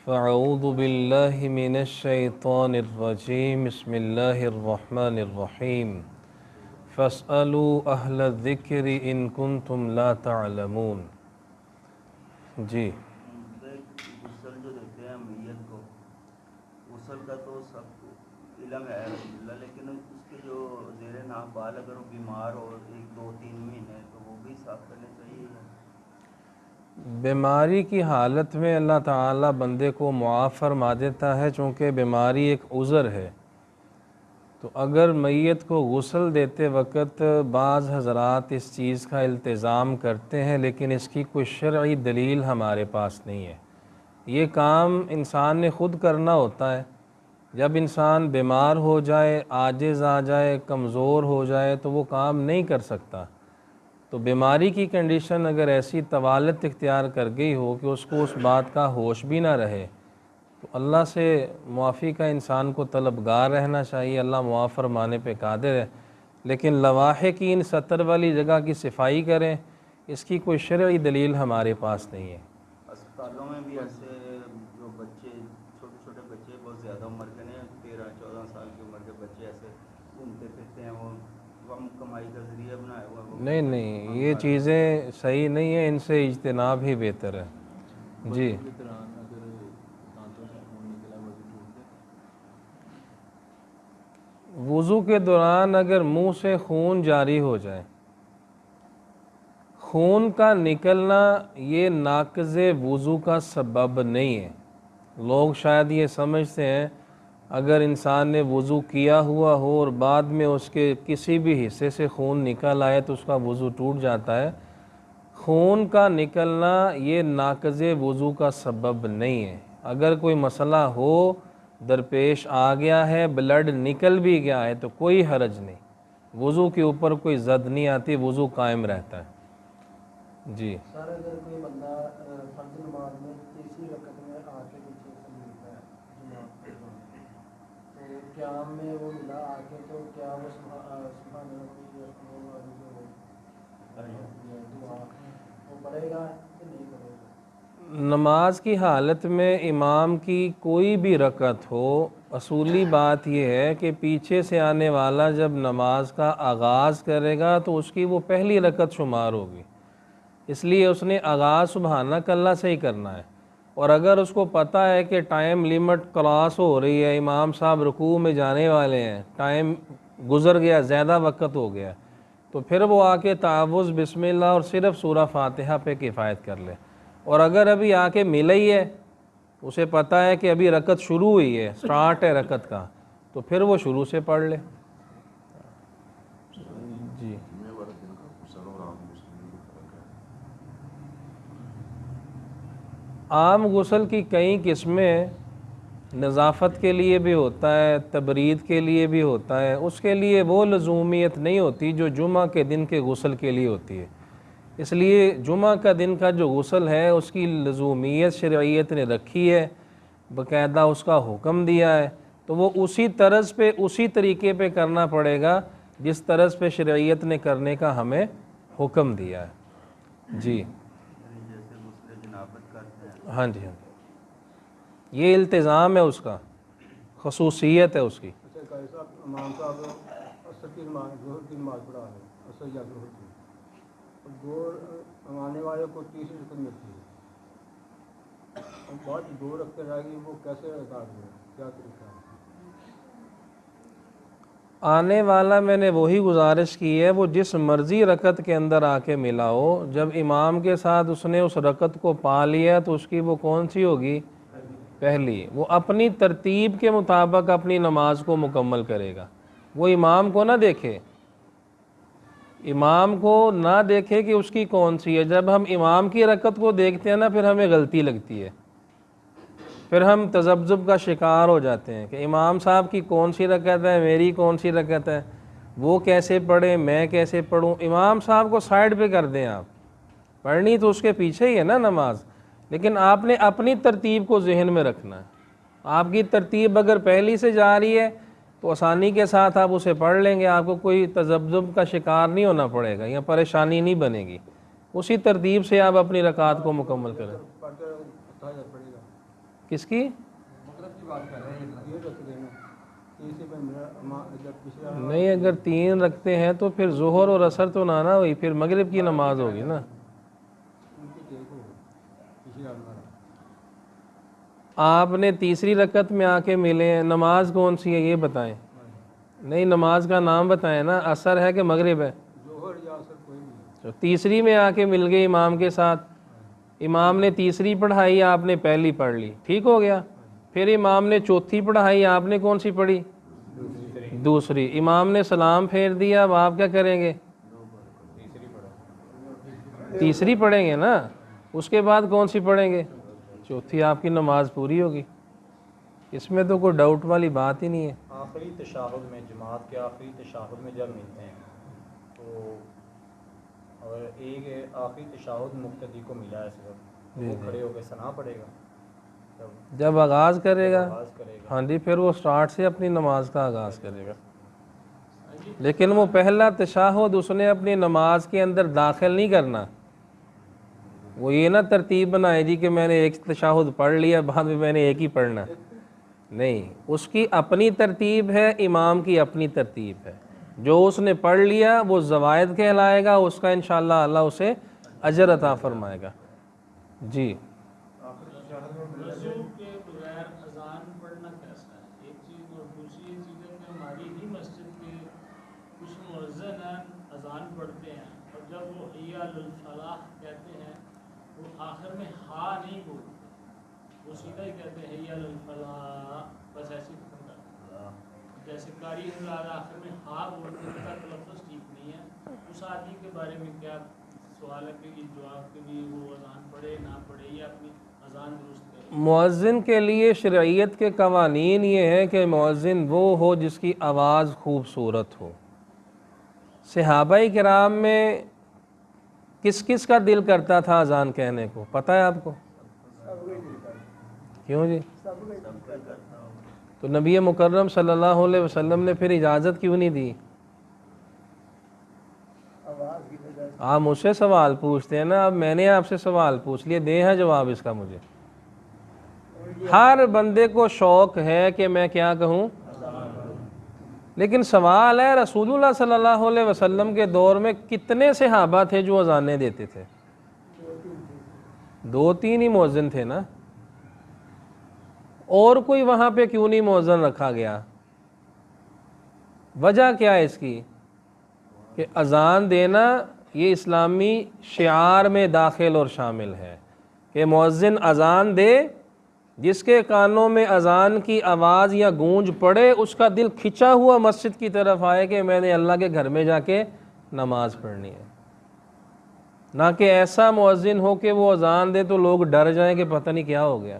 فاعوذ باللہ من الشیطان الرجیم بسم اللہ الرحمن الرحیم فاسألوا اہل الذکر ان کنتم لا تعلمون۔ جی غسل جو دیتے ہیں میت کو، غسل کا تو سب کو علم ہے الحمدللہ، لیکن اس کے جو زیر نابال اگر وہ بیمار ہو 1-2-3 مہینے تو وہ بھی صاف کرنے چاہیے۔ بیماری کی حالت میں اللہ تعالیٰ بندے کو معاف فرما دیتا ہے، چونکہ بیماری ایک عذر ہے۔ تو اگر میت کو غسل دیتے وقت بعض حضرات اس چیز کا التزام کرتے ہیں، لیکن اس کی کوئی شرعی دلیل ہمارے پاس نہیں ہے۔ یہ کام انسان نے خود کرنا ہوتا ہے۔ جب انسان بیمار ہو جائے، عاجز آ جائے، کمزور ہو جائے تو وہ کام نہیں کر سکتا۔ تو بیماری کی کنڈیشن اگر ایسی طوالت اختیار کر گئی ہو کہ اس کو اس بات کا ہوش بھی نہ رہے، تو اللہ سے معافی کا انسان کو طلبگار رہنا چاہیے۔ اللہ معاف فرمانے پہ قادر ہے، لیکن لواحقین سطر والی جگہ کی صفائی کریں، اس کی کوئی شرعی دلیل ہمارے پاس نہیں ہے۔ اسپتالوں میں بھی ایسے جو بچے چھوٹے چھوٹے بچے بہت زیادہ عمر کے نہیں، 13-14 سال کی عمر کے بچے ایسے گھومتے پھرتے ہیں، وہ ہم کمائی کا ذریعہ بنایا ہوا ہے۔ نہیں یہ چیزیں صحیح نہیں ہیں، ان سے اجتناب ہی بہتر ہے۔ جی وضو کے دوران اگر منہ سے خون جاری ہو جائے، خون کا نکلنا یہ ناقض وضو کا سبب نہیں ہے۔ لوگ شاید یہ سمجھتے ہیں اگر انسان نے وضو کیا ہوا ہو اور بعد میں اس کے کسی بھی حصے سے خون نکل آئے تو اس کا وضو ٹوٹ جاتا ہے۔ خون کا نکلنا یہ ناقض وضو کا سبب نہیں ہے۔ اگر کوئی مسئلہ ہو، درپیش آ گیا ہے، بلڈ نکل بھی گیا ہے تو کوئی حرج نہیں، وضو کے اوپر کوئی زد نہیں آتی، وضو قائم رہتا ہے۔ جی سر اگر کوئی بندہ فرض نماز میں تیسری رکعت میں آ کے پیچھے سے ملتا ہے جماعت تو قیام میں وہ ملا آ کے، تو کیا وہ سبحان ربی دعا وہ پڑھے گا کہ نہیں پڑھے گا؟ نماز کی حالت میں امام کی کوئی بھی رکعت ہو، اصولی بات یہ ہے کہ پیچھے سے آنے والا جب نماز کا آغاز کرے گا تو اس کی وہ پہلی رکعت شمار ہوگی، اس لیے اس نے آغاز سبحانک اللہ سے ہی کرنا ہے۔ اور اگر اس کو پتہ ہے کہ ٹائم لیمٹ کراس ہو رہی ہے، امام صاحب رکوع میں جانے والے ہیں، ٹائم گزر گیا، زیادہ وقت ہو گیا، تو پھر وہ آ کے تعوذ بسم اللہ اور صرف سورہ فاتحہ پہ کفایت کر لے۔ اور اگر ابھی آ کے ملا ہی ہے، اسے پتہ ہے کہ ابھی رکعت شروع ہوئی ہے، سٹارٹ ہے رکعت کا، تو پھر وہ شروع سے پڑھ لے۔ جی عام غسل کی کئی قسمیں، نظافت کے لیے بھی ہوتا ہے، تبرید کے لیے بھی ہوتا ہے، اس کے لیے وہ لزومیت نہیں ہوتی جو جمعہ کے دن کے غسل کے لیے ہوتی ہے۔ اس لیے جمعہ کا دن کا جو غسل ہے اس کی لزومیت شرعیت نے رکھی ہے، باقاعدہ اس کا حکم دیا ہے، تو وہ اسی طرز پہ اسی طریقے پہ کرنا پڑے گا جس طرز پہ شرعیت نے کرنے کا ہمیں حکم دیا ہے۔ جی جیسے غسل جنابت کرتے ہیں۔ ہاں جی، ہاں جی، یہ التزام ہے، اس کا خصوصیت ہے اس کی۔ اچھا قاری صاحب، امام صاحب عصر کی نماز ظہر کی نماز پڑھا ہے، عصر یا ظہر کی، اور دو آنے والے کو تیسری رکعت ملتی ہے، اور بعد 2 رکعتیں رہ گئی، وہ کیسے ادا ہوئے، کیا طریقہ ہے؟ آنے والا میں نے وہی گزارش کی ہے، وہ جس مرضی رکعت کے اندر آ کے ملا ہو، جب امام کے ساتھ اس نے اس رکعت کو پا لیا تو اس کی وہ کون سی ہوگی؟ پہلی۔ وہ اپنی ترتیب کے مطابق اپنی نماز کو مکمل کرے گا، وہ امام کو نہ دیکھے، امام کو نہ دیکھے کہ اس کی کون سی ہے۔ جب ہم امام کی رکعت کو دیکھتے ہیں نا، پھر ہمیں غلطی لگتی ہے، پھر ہم تذبذب کا شکار ہو جاتے ہیں کہ امام صاحب کی کون سی رکعت ہے، میری کون سی رکعت ہے، وہ کیسے پڑھیں، میں کیسے پڑھوں۔ امام صاحب کو سائیڈ پہ کر دیں، آپ پڑھنی تو اس کے پیچھے ہی ہے نا نماز، لیکن آپ نے اپنی ترتیب کو ذہن میں رکھنا ہے۔ آپ کی ترتیب اگر پہلی سے جا رہی ہے تو آسانی کے ساتھ آپ اسے پڑھ لیں گے، آپ کو کوئی تذبذب کا شکار نہیں ہونا پڑے گا یا پریشانی نہیں بنے گی، اسی ترتیب سے آپ اپنی رکعت کو مکمل کریں۔ پڑھ کر اتحیات پڑھے گا۔ کس کی؟ مغرب کی بات کر رہے ہیں، یہ رکھ دینا تیسرے پہ میرا جب پچھلا نہیں، اگر 3 رکھتے ہیں تو پھر ظہر اور عصر تو نہ ہوئی، پھر مغرب کی نماز ہوگی نا۔ ان کی دیکھو پچھلا ہمارا آپ نے تیسری رکعت میں آ کے ملے ہیں، نماز کون سی ہے یہ بتائیں؟ نہیں، نماز کا نام بتائیں نا، عصر ہے کہ مغرب ہے؟ ظہر یا اثر کوئی نہیں ہے۔ تو تیسری میں آ کے مل گئے امام کے ساتھ، امام نے تیسری پڑھائی، آپ نے پہلی پڑھ لی، ٹھیک ہو گیا۔ پھر امام نے چوتھی پڑھائی، آپ نے کون سی پڑھی؟ دوسری۔ امام نے سلام پھیر دیا، اب آپ کیا کریں گے؟ تیسری پڑھیں گے نا، اس کے بعد کون سی پڑھیں گے؟ چوتھی۔ آپ کی نماز پوری ہوگی، اس میں تو کوئی ڈاؤٹ والی بات ہی نہیں ہے۔ آخری تشہد میں، جماعت کے آخری تشہد میں جب ملتے ہیں تو اور ایک آخری تشہد مقتدی کو ملا ہے صرف، وہ کھڑے ہو کے ثنا پڑے گا جب آغاز کرے گا، آغاز کرے گا۔ ہاں جی، پھر وہ سٹارٹ سے اپنی نماز کا آغاز کرے گا، لیکن وہ پہلا تشہد اس نے اپنی نماز کے اندر داخل نہیں کرنا۔ وہ یہ نہ ترتیب بنائے جی کہ میں نے ایک تشہد پڑھ لیا، بعد میں میں نے ایک ہی پڑھنا، نہیں، اس کی اپنی ترتیب ہے، امام کی اپنی ترتیب ہے۔ جو اس نے پڑھ لیا وہ زوائد کہلائے گا، اس کا انشاءاللہ اللہ اسے اجر عطا فرمائے گا۔ جی وضو کے بغیر اذان پڑھنا کیسا ہے؟ ایک چیز، اور دوسری چیز ہے کہ ہماری ہی مسجد کے کچھ مؤذن ہیں اذان پڑھتے ہیں، اور جب وہ حی علی الفلاح کہتے ہیں وہ آخر میں ہا نہیں بولتے، وہ سیدھا ہی کہتے ہیں حی علی الفلاح، بس ایسے ہی ختم کرتے ہیں۔ جیسے قاری حضرات آخر میں ہا بولتے ہیں، ان کا تلفظ ٹھیک نہیں ہے۔ اس آدمی کے بارے میں کیا سوال ہے کہ یہ جواب کے بھی وہ اذان پڑھے نہ پڑھے یا اپنی اذان درست کرے؟ مؤذن کے لیے شرعیت کے قوانین یہ ہے کہ مؤذن وہ ہو جس کی آواز خوبصورت ہو۔ صحابہ کرام میں کس کس کا دل کرتا تھا اذان کہنے کو، پتہ ہے آپ کو؟ کیوں جی؟ تو نبی مکرم صلی اللہ علیہ وسلم نے پھر اجازت کیوں نہیں دی؟ آپ مجھ سے سوال پوچھتے ہیں نا، اب میں نے آپ سے سوال پوچھ لیا، دے ہے جواب اس کا مجھے۔ ہر بندے کو شوق ہے کہ میں کیا کہوں، لیکن سوال ہے رسول اللہ صلی اللہ علیہ وسلم کے دور میں کتنے صحابہ تھے جو اذانیں دیتے تھے؟ 2-3 ہی مؤذن تھے نا، اور کوئی وہاں پہ کیوں نہیں مؤذن رکھا گیا؟ وجہ کیا ہے اس کی؟ کہ اذان دینا یہ اسلامی شعار میں داخل اور شامل ہے کہ مؤذن اذان دے، جس کے کانوں میں اذان کی آواز یا گونج پڑے اس کا دل کھنچا ہوا مسجد کی طرف آئے کہ میں نے اللہ کے گھر میں جا کے نماز پڑھنی ہے، نہ کہ ایسا مؤذن ہو کہ وہ اذان دے تو لوگ ڈر جائیں کہ پتہ نہیں کیا ہو گیا۔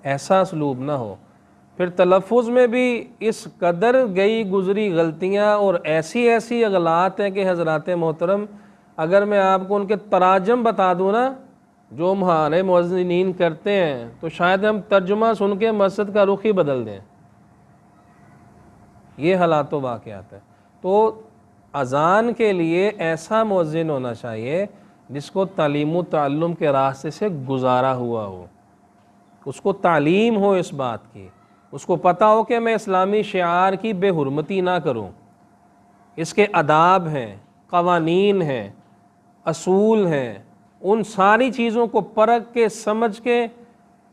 ایسا اسلوب نہ ہو۔ پھر تلفظ میں بھی اس قدر گئی گزری غلطیاں اور ایسی ایسی اغلاط ہیں کہ حضرات محترم اگر میں آپ کو ان کے تراجم بتا دوں نا جو ہمارے مؤذنین کرتے ہیں تو شاید ہم ترجمہ سن کے مسجد کا رخ ہی بدل دیں، یہ حالات و واقعات ہیں۔ تو اذان کے لیے ایسا مؤذن ہونا چاہیے جس کو تعلیم و تعلم کے راستے سے گزارا ہوا ہو، اس کو تعلیم ہو اس بات کی، اس کو پتہ ہو کہ میں اسلامی شعار کی بے حرمتی نہ کروں، اس کے آداب ہیں، قوانین ہیں، اصول ہیں، ان ساری چیزوں کو پرکھ کے سمجھ کے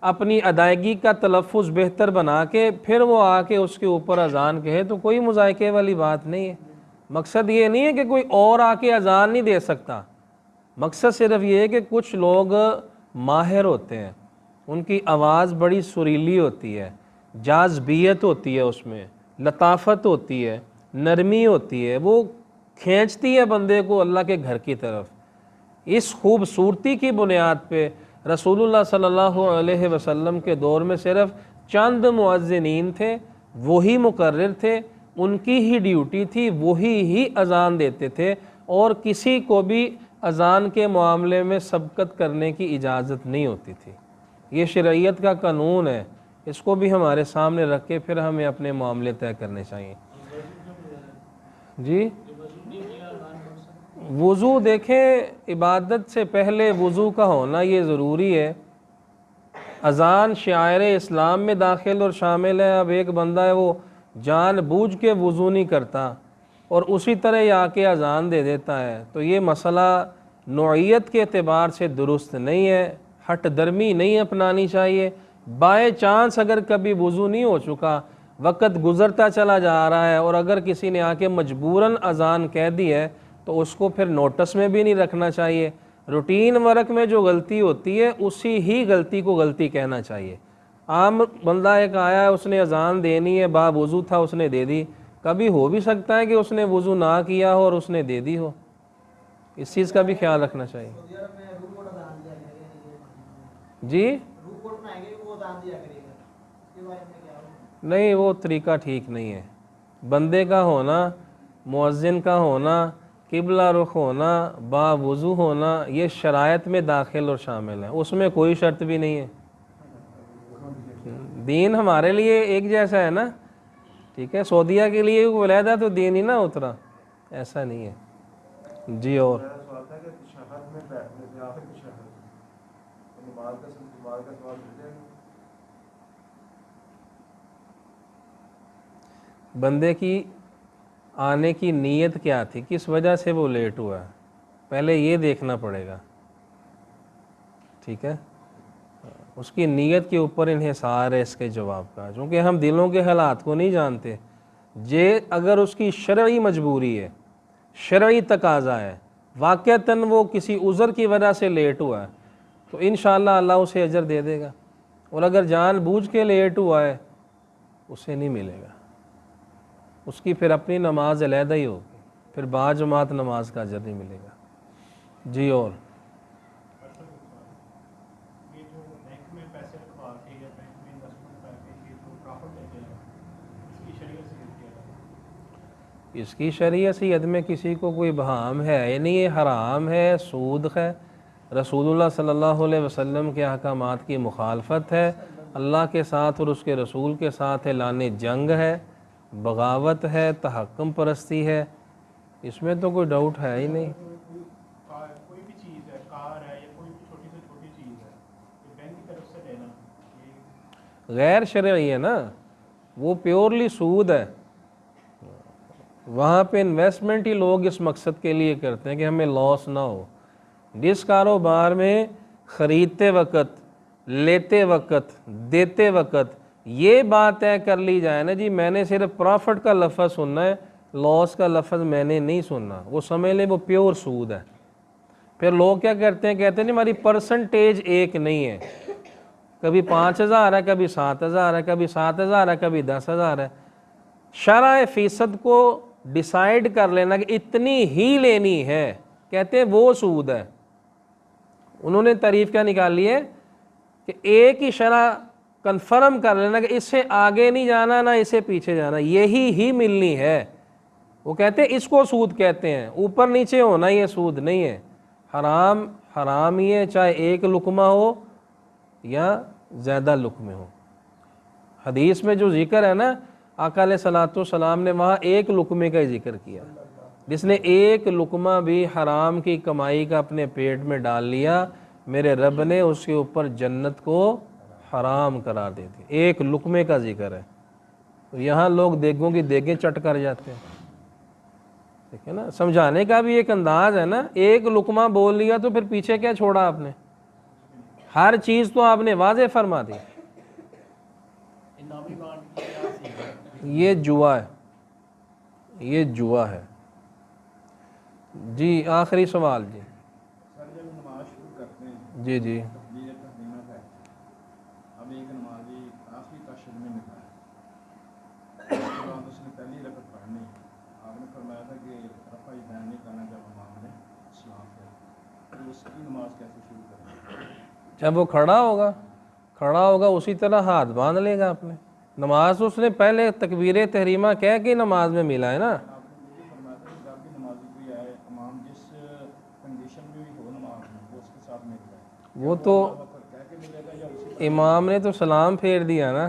اپنی ادائیگی کا تلفظ بہتر بنا کے پھر وہ آ کے اس کے اوپر اذان کہے تو کوئی مذائقے والی بات نہیں ہے۔ مقصد یہ نہیں ہے کہ کوئی اور آ کے اذان نہیں دے سکتا، مقصد صرف یہ ہے کہ کچھ لوگ ماہر ہوتے ہیں، ان کی آواز بڑی سریلی ہوتی ہے، جاذبیت ہوتی ہے، اس میں لطافت ہوتی ہے، نرمی ہوتی ہے، وہ کھینچتی ہے بندے کو اللہ کے گھر کی طرف۔ اس خوبصورتی کی بنیاد پہ رسول اللہ صلی اللہ علیہ وسلم کے دور میں صرف چند مؤذنین تھے، وہی مقرر تھے، ان کی ہی ڈیوٹی تھی، وہی ہی اذان دیتے تھے، اور کسی کو بھی اذان کے معاملے میں سبقت کرنے کی اجازت نہیں ہوتی تھی۔ یہ شرعیت کا قانون ہے، اس کو بھی ہمارے سامنے رکھ کے پھر ہمیں اپنے معاملے طے کرنے چاہیے۔ جی وضو دیکھیں، عبادت سے پہلے وضو کا ہونا یہ ضروری ہے اذان شعائر اسلام میں داخل اور شامل ہے. اب ایک بندہ ہے وہ جان بوجھ کے وضو نہیں کرتا اور اسی طرح یہ آ کے اذان دے دیتا ہے, تو یہ مسئلہ نوعیت کے اعتبار سے درست نہیں ہے, ہٹ درمی نہیں اپنانی چاہیے. بائی چانس اگر کبھی وضو نہیں ہو چکا, وقت گزرتا چلا جا رہا ہے اور اگر کسی نے آ کے مجبوراً اذان کہہ دی ہے تو اس کو پھر نوٹس میں بھی نہیں رکھنا چاہیے. روٹین ورک میں جو غلطی ہوتی ہے اسی ہی غلطی کو غلطی کہنا چاہیے. عام بندہ ایک آیا ہے, اس نے اذان دینی ہے, با وضو تھا اس نے دے دی, کبھی ہو بھی سکتا ہے کہ اس نے وضو نہ کیا ہو اور اس نے دے دی ہو, اس چیز کا بھی خیال رکھنا چاہیے. جی نہیں, وہ طریقہ ٹھیک نہیں ہے. بندے کا ہونا, مؤذن کا ہونا, قبلہ رخ ہونا, با وضو ہونا, یہ شرائط میں داخل اور شامل ہے, اس میں کوئی شرط بھی نہیں ہے. دین ہمارے لیے ایک جیسا ہے نا, ٹھیک ہے, سعودیہ کے لیے علیحدہ تو دین ہی نہ اترا, ایسا نہیں ہے. جی اور بندے کی آنے کی نیت کیا تھی, کس وجہ سے وہ لیٹ ہوا ہے, پہلے یہ دیکھنا پڑے گا. ٹھیک ہے, اس کی نیت کے اوپر انحصار ہے اس کے جواب کا, چونکہ ہم دلوں کے حالات کو نہیں جانتے. اگر اس کی شرعی مجبوری ہے, شرعی تقاضا ہے, واقعتاً وہ کسی عذر کی وجہ سے لیٹ ہوا ہے, تو انشاءاللہ اللہ اسے اجر دے دے گا. اور اگر جان بوجھ کے لیٹ ہوا ہے اسے نہیں ملے گا, اس کی پھر اپنی نماز علیحدہ ہی ہوگی, پھر باجماعت نماز کا اجر نہیں ملے گا. جی اور اس کی شریعت میں کسی کو کوئی بہام ہے, یعنی یہ حرام ہے, سود ہے, رسول اللہ صلی اللہ علیہ وسلم کے احکامات کی مخالفت ہے, اللہ کے ساتھ اور اس کے رسول کے ساتھ اعلان جنگ ہے, بغاوت ہے, تحکم پرستی ہے, اس میں تو کوئی ڈاؤٹ ہے ہی نہیں. کوئی بھی چیز ہے, کار ہے یا کوئی بھی چھوٹی سے چھوٹی چیز ہے, بینک کی طرف سے لینا غیر شرعی ہے نا, وہ پیورلی سود ہے. وہاں پہ انویسٹمنٹ ہی لوگ اس مقصد کے لیے کرتے ہیں کہ ہمیں لاس نہ ہو. جس کاروبار میں خریدتے وقت, لیتے وقت, دیتے وقت یہ بات طے کر لی جائے نا, جی میں نے صرف پروفٹ کا لفظ سننا ہے, لاس کا لفظ میں نے نہیں سننا, وہ سمجھ لیں وہ پیور سود ہے. پھر لوگ کیا کرتے ہیں, کہتے ہیں ہماری پرسنٹیج ایک نہیں ہے, کبھی 5,000 ہے, کبھی 7,000 ہے, کبھی 7,000 ہے, کبھی 10,000 ہے. شرح فیصد کو ڈیسائیڈ کر لینا کہ اتنی ہی لینی ہے, کہتے ہیں وہ سود ہے. انہوں نے تعریف کیا نکالی ہے کہ ایک ہی شرح کنفرم کر لینا کہ اس سے آگے نہیں جانا نہ اسے پیچھے جانا, یہی ہی ملنی ہے. وہ کہتے ہیں اس کو سود کہتے ہیں, اوپر نیچے ہونا یہ سود نہیں ہے. حرام حرام ہی ہے, چاہے ایک لقمہ ہو یا زیادہ لقمے ہو. حدیث میں جو ذکر ہے نا, آقا علیہ الصلوۃ والسلام نے وہاں ایک لقمے کا ذکر کیا. جس نے ایک لقمہ بھی حرام کی کمائی کا اپنے پیٹ میں ڈال لیا, میرے رب نے اس کے اوپر جنت کو حرام قرار دے دی. ایک لقمے کا ذکر ہے. تو یہاں لوگ دیگوں کی دیگیں چٹ کر جاتے ہیں. ٹھیک ہے نا, سمجھانے کا بھی ایک انداز ہے نا, ایک لقمہ بول لیا تو پھر پیچھے کیا چھوڑا آپ نے, ہر چیز تو آپ نے واضح فرما دی. یہ جوا ہے, یہ جوا ہے. جی آخری سوال. جی سر جب نماز شروع کرتے ہیں, جی جی تکبیر تحریمت ہے, اب ایک نمازی آخری تشہد میں نکلا ہے, اس کے بعد اس نے پہلی رکعت پڑھنی, آپ نے فرمایا تھا کہ رفع یدین نہیں کرنا جب امام نے سلام پھیرا, تو اس کی نماز کیسے شروع کریں؟ جب وہ کھڑا ہوگا اسی طرح ہاتھ باندھ لے گا اپنے. نماز اس نے پہلے تکبیر تحریمہ کہہ کے نماز میں ملا ہے نا. آپ نے یہ فرمایا تھا کہ جب بھی نمازی کوئی آئے, امام جس کنڈیشن میں بھی ہو نماز میں, وہ اس کے ساتھ مل جائے, وہ تو کہہ کے ملے گا یا اسی امام نے تو سلام پھیر دیا نا,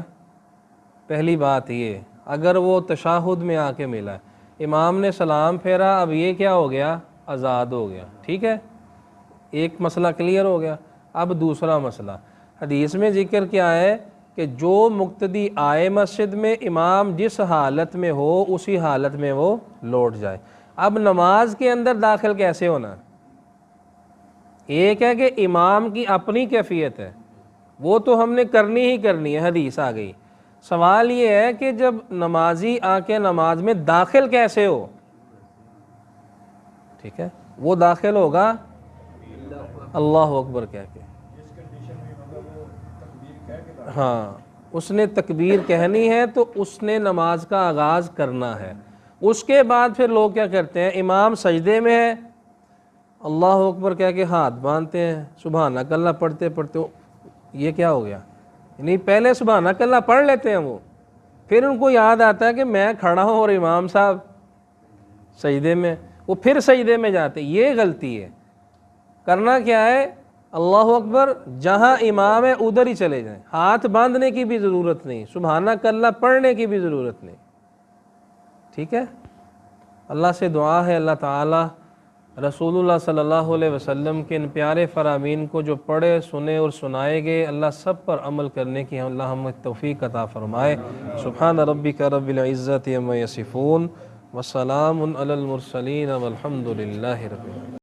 پہلی بات یہ. اگر وہ تشہد میں آ کے ملا, امام نے سلام پھیرا, اب یہ کیا ہو گیا, آزاد ہو گیا. ٹھیک ہے, ایک مسئلہ کلیئر ہو گیا. اب دوسرا مسئلہ, حدیث میں ذکر کیا ہے کہ جو مقتدی آئے مسجد میں، امام جس حالت میں ہو اسی حالت میں وہ لوٹ جائے۔ اب نماز کے اندر داخل کیسے ہونا؟ ایک ہے کہ امام کی اپنی کیفیت ہے، وہ تو ہم نے کرنی ہی کرنی ہے، حدیث آ گئی۔ سوال یہ ہے کہ جب نمازی آ کے نماز میں داخل کیسے ہو؟ ٹھیک ہے، وہ داخل ہوگا اللہ اکبر کہہ کے، ہاں اس نے تکبیر کہنی ہے تو اس نے نماز کا آغاز کرنا ہے۔ اس کے بعد پھر لوگ کیا کرتے ہیں، امام سجدے میں ہے، اللہ اکبر کہہ کے ہاتھ باندھتے ہیں، سبحانک اللہ پڑھتے پڑھتے یہ کیا ہو گیا؟ یعنی پہلے سبحانک اللہ پڑھ لیتے ہیں وہ، پھر ان کو یاد آتا ہے کہ میں کھڑا ہوں اور امام صاحب سجدے میں، وہ پھر سجدے میں جاتے۔ یہ غلطی ہے۔ کرنا کیا ہے، اللہ اکبر، جہاں امام ہے ادھر ہی چلے جائیں، ہاتھ باندھنے کی بھی ضرورت نہیں، سبحانک اللہ پڑھنے کی بھی ضرورت نہیں۔ ٹھیک ہے، اللہ سے دعا ہے اللہ تعالی رسول اللہ صلی اللہ علیہ وسلم کے ان پیارے فرامین کو جو پڑھے سنے اور سنائے گئے، اللہ سب پر عمل کرنے کی اللہ ہمیں توفیق عطا فرمائے۔ سبحان ربک رب العزت عما یصفون وسلام علی المرسلین والحمد للہ رب العالمین۔